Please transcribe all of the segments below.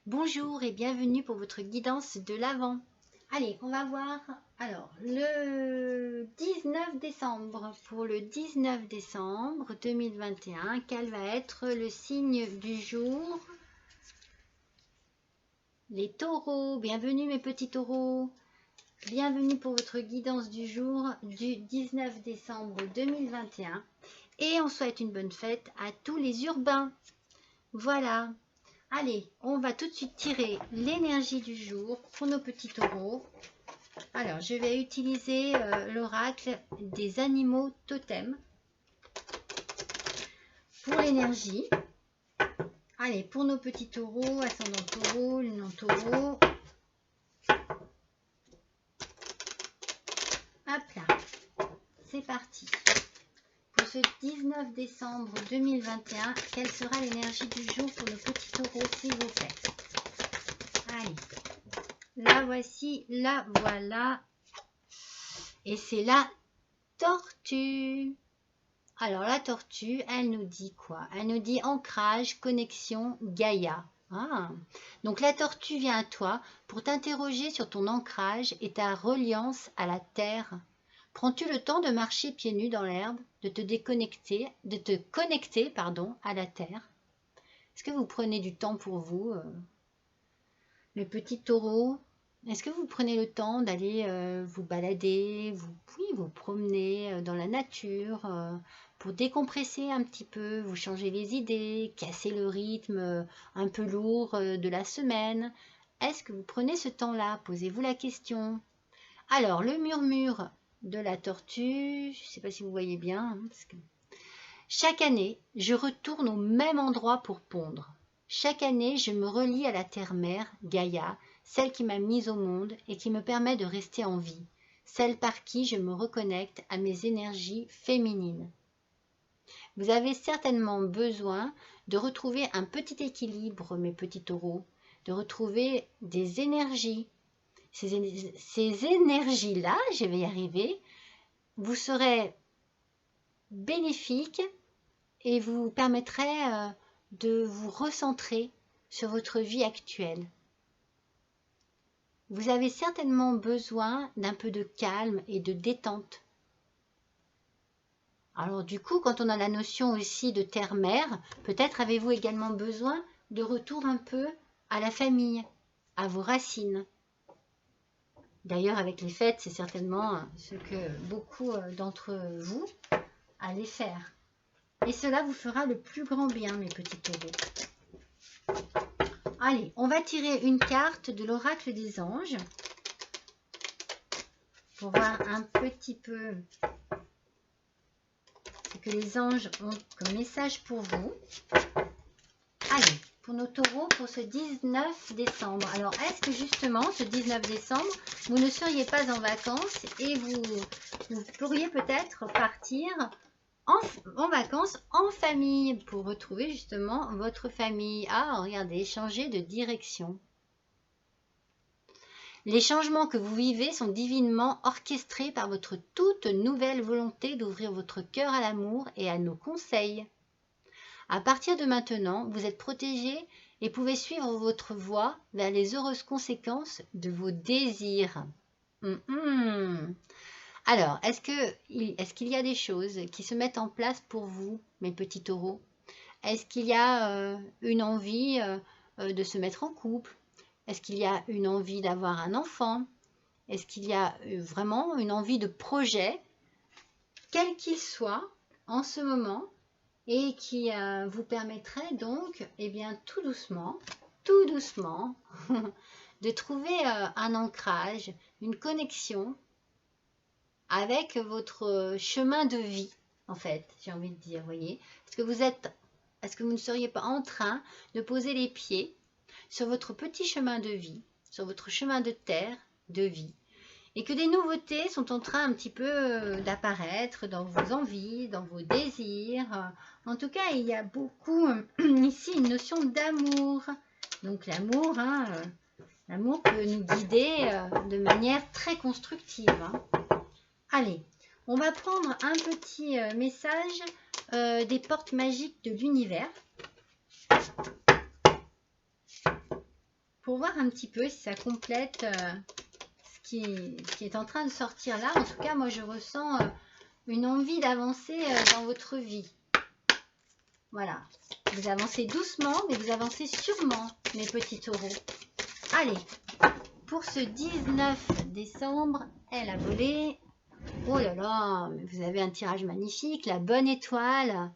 Bonjour et bienvenue pour votre guidance de l'Avent. Allez, on va voir alors le 19 décembre. Pour le 19 décembre 2021, quel va être le signe du jour? Les taureaux. Bienvenue mes petits taureaux. Bienvenue pour votre guidance du jour du 19 décembre 2021. Et on souhaite une bonne fête à tous les urbains. Voilà. Allez, on va tout de suite tirer l'énergie du jour pour nos petits taureaux. Alors, je vais utiliser l'oracle des animaux totems pour l'énergie. Allez, pour nos petits taureaux, ascendant taureau, lunan taureau. Hop là, c'est parti. Pour ce 19 décembre 2021, quelle sera l'énergie du jour pour nos petits taureaux, s'il vous plaît? Allez. La voici, la voilà. Et c'est la tortue. Alors la tortue, elle nous dit quoi? Elle nous dit ancrage, connexion, Gaïa. Ah. Donc la tortue vient à toi pour t'interroger sur ton ancrage et ta reliance à la terre. Prends-tu le temps de marcher pieds nus dans l'herbe, de te connecter à la terre? Est-ce que vous prenez du temps pour vous, les petits taureaux? Est-ce que vous prenez le temps d'aller vous balader, vous promener dans la nature pour décompresser un petit peu, vous changer les idées, casser le rythme un peu lourd de la semaine? Est-ce que vous prenez ce temps-là? Posez-vous la question. Alors, le murmure de la tortue, je ne sais pas si vous voyez bien, parce que chaque année, je retourne au même endroit pour pondre. Chaque année, je me relie à la terre-mère, Gaïa, celle qui m'a mise au monde et qui me permet de rester en vie, celle par qui je me reconnecte à mes énergies féminines. Vous avez certainement besoin de retrouver un petit équilibre, mes petits taureaux, de retrouver des énergies. Ces énergies-là, je vais y arriver, vous serez bénéfiques et vous permettraient de vous recentrer sur votre vie actuelle. Vous avez certainement besoin d'un peu de calme et de détente. Alors du coup, quand on a la notion aussi de terre-mère, peut-être avez-vous également besoin de retour un peu à la famille, à vos racines. D'ailleurs, avec les fêtes, c'est certainement ce que beaucoup d'entre vous allez faire. Et cela vous fera le plus grand bien, mes petits taureaux. Allez, on va tirer une carte de l'oracle des anges pour voir un petit peu ce que les anges ont comme message pour vous. Allez, pour nos taureaux, pour ce 19 décembre. Alors, est-ce que justement, ce 19 décembre, vous ne seriez pas en vacances et vous pourriez peut-être partir en vacances en famille pour retrouver justement votre famille? Ah, regardez, changer de direction. Les changements que vous vivez sont divinement orchestrés par votre toute nouvelle volonté d'ouvrir votre cœur à l'amour et à nos conseils. À partir de maintenant, vous êtes protégé et pouvez suivre votre voie vers les heureuses conséquences de vos désirs. Alors, est-ce qu'il y a des choses qui se mettent en place pour vous, mes petits taureaux? Est-ce qu'il y a une envie de se mettre en couple? Est-ce qu'il y a une envie d'avoir un enfant? Est-ce qu'il y a vraiment une envie de projet, quel qu'il soit, en ce moment, et qui vous permettrait donc, eh bien, tout doucement, de trouver un ancrage, une connexion avec votre chemin de vie, en fait, j'ai envie de dire, voyez. Est-ce que vous ne seriez pas en train de poser les pieds sur votre petit chemin de vie, sur votre chemin de terre, de vie, et que des nouveautés sont en train un petit peu d'apparaître dans vos envies, dans vos désirs. En tout cas, il y a beaucoup ici une notion d'amour. Donc l'amour, l'amour peut nous guider de manière très constructive. Allez, on va prendre un petit message des portes magiques de l'univers. pour voir un petit peu si ça complète ce qui est en train de sortir là. En tout cas, moi, je ressens une envie d'avancer dans votre vie. Voilà. Vous avancez doucement, mais vous avancez sûrement, mes petits taureaux. Allez, pour ce 19 décembre, elle a volé. Oh là là, vous avez un tirage magnifique, la bonne étoile.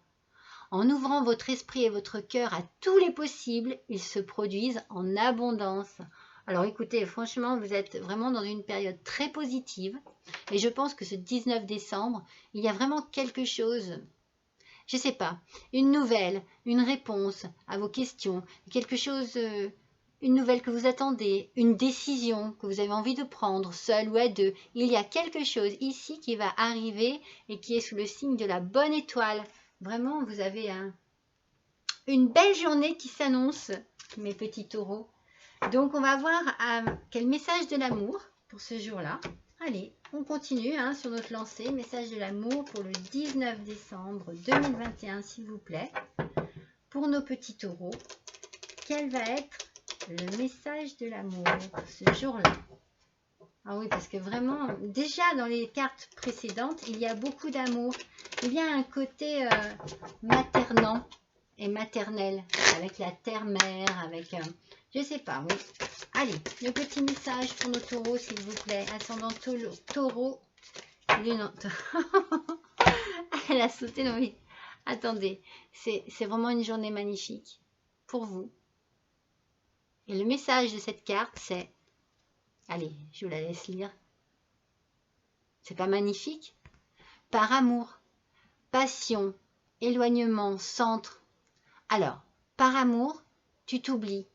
En ouvrant votre esprit et votre cœur à tous les possibles, ils se produisent en abondance. Alors écoutez, franchement, vous êtes vraiment dans une période très positive. Et je pense que ce 19 décembre, il y a vraiment quelque chose, je ne sais pas, une nouvelle, une réponse à vos questions, quelque chose, une nouvelle que vous attendez, une décision que vous avez envie de prendre, seul ou à deux. Il y a quelque chose ici qui va arriver et qui est sous le signe de la bonne étoile. Vraiment, vous avez une belle journée qui s'annonce, mes petits taureaux. Donc, on va voir quel message de l'amour pour ce jour-là. Allez, on continue sur notre lancée. Message de l'amour pour le 19 décembre 2021, s'il vous plaît. Pour nos petits taureaux, quel va être le message de l'amour ce jour-là? Ah oui, parce que vraiment, déjà dans les cartes précédentes, il y a beaucoup d'amour. Il y a un côté maternant et maternel, avec la terre-mère, avec... je sais pas, oui. Allez, le petit message pour nos taureaux, s'il vous plaît. Ascendant taureau. Lune... Elle a sauté dans les... Attendez, c'est vraiment une journée magnifique pour vous. Et le message de cette carte, c'est... Allez, je vous la laisse lire. C'est pas magnifique? Par amour, passion, éloignement, centre. Alors, par amour, tu t'oublies.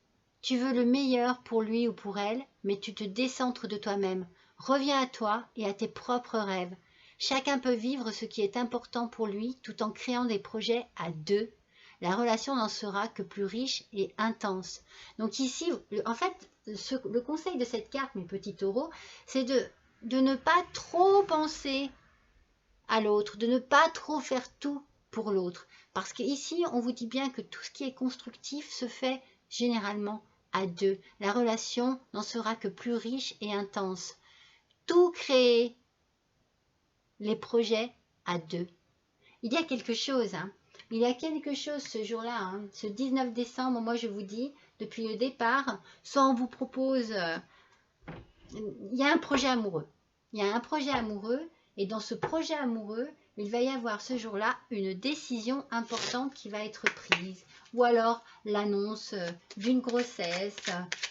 Tu veux le meilleur pour lui ou pour elle, mais tu te décentres de toi-même. Reviens à toi et à tes propres rêves. Chacun peut vivre ce qui est important pour lui tout en créant des projets à deux. La relation n'en sera que plus riche et intense. Donc ici, en fait, le conseil de cette carte, mes petits taureaux, c'est de ne pas trop penser à l'autre, de ne pas trop faire tout pour l'autre. Parce qu'ici, on vous dit bien que tout ce qui est constructif se fait généralement à deux. La relation n'en sera que plus riche et intense. Tout créer les projets à deux. Il y a quelque chose, il y a quelque chose ce jour-là, ce 19 décembre, moi je vous dis, depuis le départ, soit on vous propose, il y a un projet amoureux. Il y a un projet amoureux et dans ce projet amoureux, il va y avoir ce jour-là une décision importante qui va être prise. Ou alors l'annonce d'une grossesse,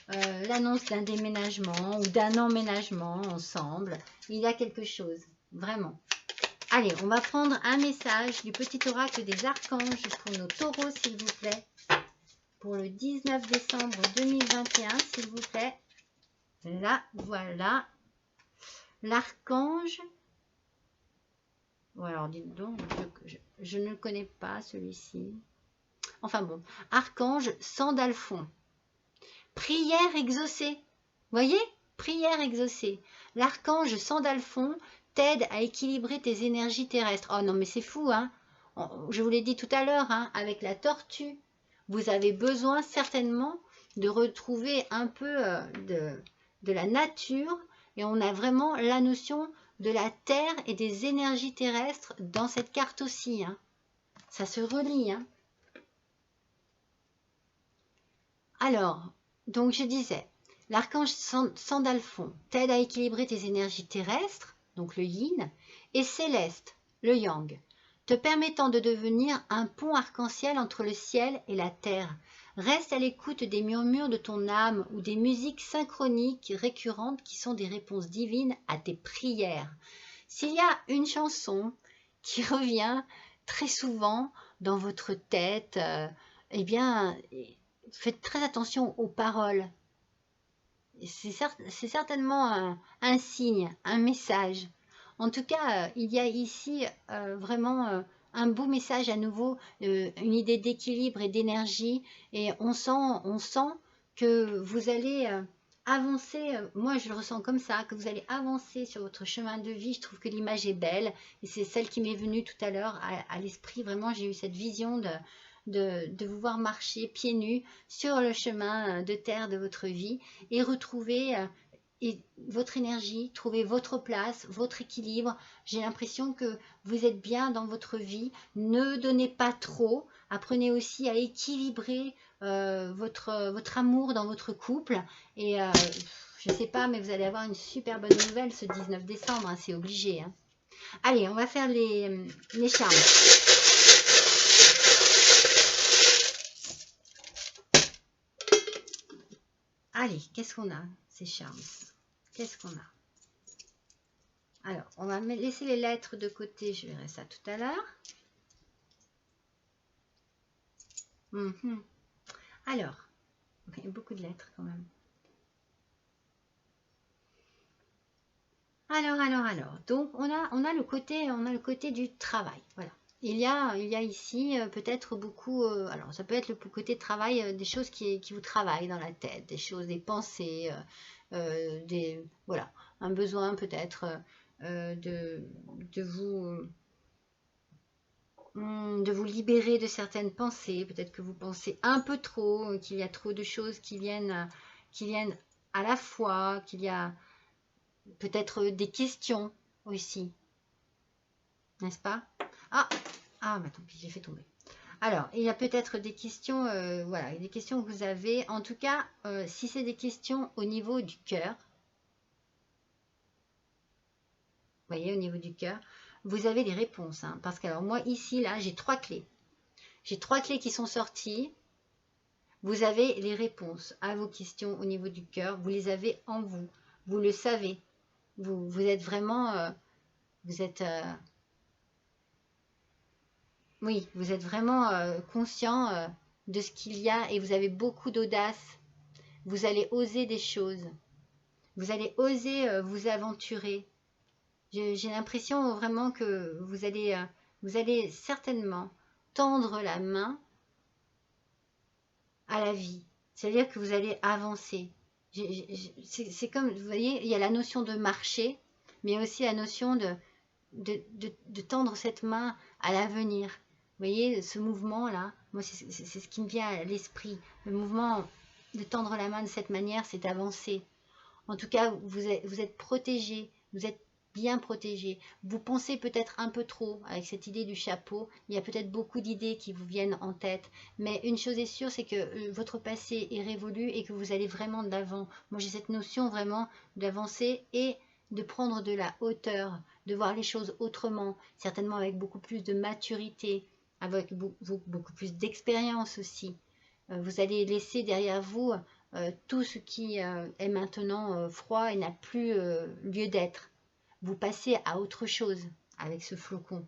l'annonce d'un déménagement ou d'un emménagement ensemble. Il y a quelque chose, vraiment. Allez, on va prendre un message du petit oracle des archanges pour nos taureaux, s'il vous plaît. Pour le 19 décembre 2021, s'il vous plaît. Là, voilà. L'archange. Ou alors, dites donc, je ne le connais pas, celui-ci. Enfin bon, archange Sandalphon. Prière exaucée. Voyez? Prière exaucée. L'archange Sandalphon t'aide à équilibrer tes énergies terrestres. Oh non, mais c'est fou, je vous l'ai dit tout à l'heure, avec la tortue. Vous avez besoin certainement de retrouver un peu de la nature. Et on a vraiment la notion de la terre et des énergies terrestres dans cette carte aussi. Ça se relie. Alors, donc je disais, l'archange Sandalphon t'aide à équilibrer tes énergies terrestres, donc le yin, et céleste, le yang, te permettant de devenir un pont arc-en-ciel entre le ciel et la terre. Reste à l'écoute des murmures de ton âme ou des musiques synchroniques récurrentes qui sont des réponses divines à tes prières. S'il y a une chanson qui revient très souvent dans votre tête, eh bien, faites très attention aux paroles. C'est certainement un signe, un message. En tout cas, il y a ici vraiment un beau message à nouveau, une idée d'équilibre et d'énergie. Et on sent que vous allez avancer, moi je le ressens comme ça, que vous allez avancer sur votre chemin de vie. Je trouve que l'image est belle. Et c'est celle qui m'est venue tout à l'heure à l'esprit. Vraiment, j'ai eu cette vision de vous voir marcher pieds nus sur le chemin de terre de votre vie et retrouver votre énergie, trouver votre place, votre équilibre. J'ai l'impression que vous êtes bien dans votre vie. Ne donnez pas trop. Apprenez aussi à équilibrer votre amour dans votre couple. Et je ne sais pas, mais vous allez avoir une super bonne nouvelle ce 19 décembre. Hein, c'est obligé. Hein. Allez, on va faire les charmes. Allez, qu'est-ce qu'on a, ces charmes? Qu'est-ce qu'on a? Alors, on va laisser les lettres de côté. Je verrai ça tout à l'heure. Alors, il y a beaucoup de lettres quand même. Alors. Donc, on a le côté du travail. Voilà. Il y a ici peut-être beaucoup, alors ça peut être le côté travail, des choses qui vous travaillent dans la tête, des choses, des pensées, voilà, un besoin peut-être de vous libérer de certaines pensées, peut-être que vous pensez un peu trop, qu'il y a trop de choses qui viennent à la fois, qu'il y a peut-être des questions aussi, n'est-ce pas? Bah tant pis, j'ai fait tomber. Alors, il y a peut-être des questions, voilà, des questions que vous avez. En tout cas, si c'est des questions au niveau du cœur, vous voyez, au niveau du cœur, vous avez des réponses. Hein, parce que, alors moi, ici, là, j'ai 3 clés. J'ai 3 clés qui sont sorties. Vous avez les réponses à vos questions au niveau du cœur. Vous les avez en vous. Vous le savez. Vous êtes vraiment... vous êtes... oui, vous êtes vraiment conscient de ce qu'il y a et vous avez beaucoup d'audace. Vous allez oser des choses. Vous allez oser vous aventurer. J'ai l'impression vraiment que vous allez certainement tendre la main à la vie. C'est-à-dire que vous allez avancer. C'est comme, vous voyez, il y a la notion de marcher, mais il y a aussi la notion de tendre cette main à l'avenir. Vous voyez, ce mouvement-là, moi, c'est ce qui me vient à l'esprit. Le mouvement de tendre la main de cette manière, c'est d'avancer. En tout cas, vous êtes protégé, vous êtes bien protégé. Vous pensez peut-être un peu trop avec cette idée du chapeau. Il y a peut-être beaucoup d'idées qui vous viennent en tête. Mais une chose est sûre, c'est que votre passé est révolu et que vous allez vraiment de l'avant. Moi, j'ai cette notion vraiment d'avancer et de prendre de la hauteur, de voir les choses autrement, certainement avec beaucoup plus de maturité, avec beaucoup plus d'expérience aussi. Vous allez laisser derrière vous tout ce qui est maintenant froid et n'a plus lieu d'être. Vous passez à autre chose avec ce flocon.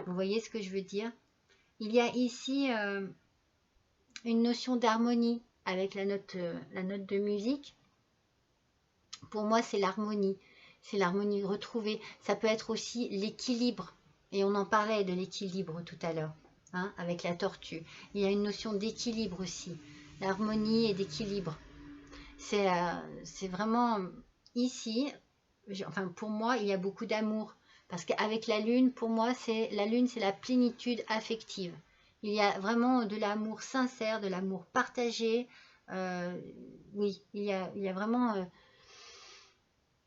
Vous voyez ce que je veux dire? Il y a ici une notion d'harmonie avec la note de musique. Pour moi, c'est l'harmonie. C'est l'harmonie retrouvée. Ça peut être aussi l'équilibre. Et on en parlait de l'équilibre tout à l'heure, hein, avec la tortue. Il y a une notion d'équilibre aussi. L'harmonie et d'équilibre. C'est vraiment ici, enfin pour moi, il y a beaucoup d'amour. Parce qu'avec la lune, pour moi, la lune, c'est la plénitude affective. Il y a vraiment de l'amour sincère, de l'amour partagé. Oui, il y a vraiment,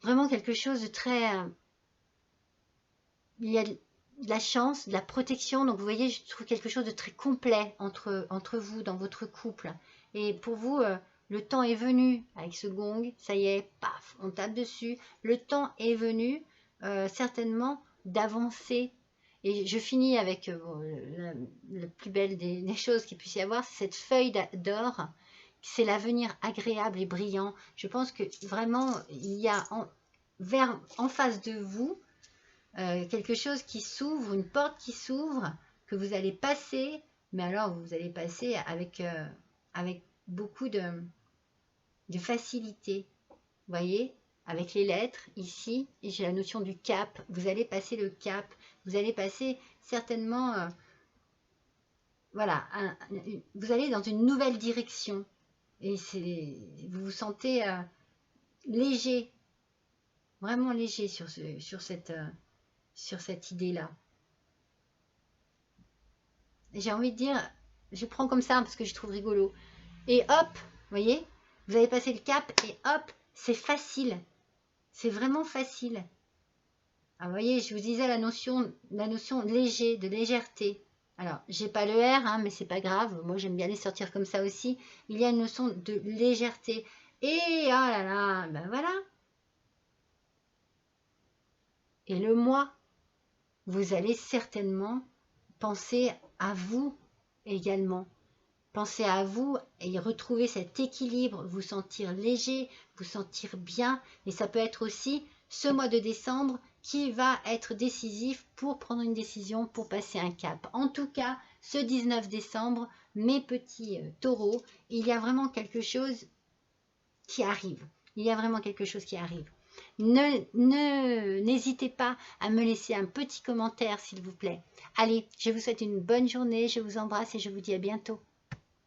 vraiment quelque chose de très... il y a de la chance, de la protection. Donc vous voyez, je trouve quelque chose de très complet entre vous, dans votre couple. Et pour vous... le temps est venu avec ce gong, ça y est, paf, on tape dessus. Le temps est venu certainement d'avancer. Et je finis avec la plus belle des choses qu'il puisse y avoir, c'est cette feuille d'or. C'est l'avenir agréable et brillant. Je pense que vraiment, il y a en face de vous quelque chose qui s'ouvre, une porte qui s'ouvre, que vous allez passer. Mais alors, vous allez passer avec beaucoup de facilité. Vous voyez, avec les lettres ici, j'ai la notion du cap. Vous allez passer le cap. Vous allez passer certainement, voilà, vous allez dans une nouvelle direction. Et vous vous sentez léger, vraiment léger sur cette idée-là. J'ai envie de dire, Je prends comme ça parce que je trouve rigolo. Et hop, vous voyez, vous avez passé le cap et hop, c'est facile. C'est vraiment facile. Ah, vous voyez, je vous disais la notion léger, de légèreté. Alors, j'ai pas le R, hein, mais c'est pas grave. Moi, j'aime bien les sortir comme ça aussi. Il y a une notion de légèreté. Et oh là là, ben voilà. Et le moi, vous allez certainement penser à vous également. Pensez à vous et retrouver cet équilibre, vous sentir léger, vous sentir bien. Et ça peut être aussi ce mois de décembre qui va être décisif pour prendre une décision, pour passer un cap. En tout cas, ce 19 décembre, mes petits taureaux, il y a vraiment quelque chose qui arrive. Il y a vraiment quelque chose qui arrive. N'hésitez pas à me laisser un petit commentaire, s'il vous plaît. Allez, je vous souhaite une bonne journée, je vous embrasse et je vous dis à bientôt.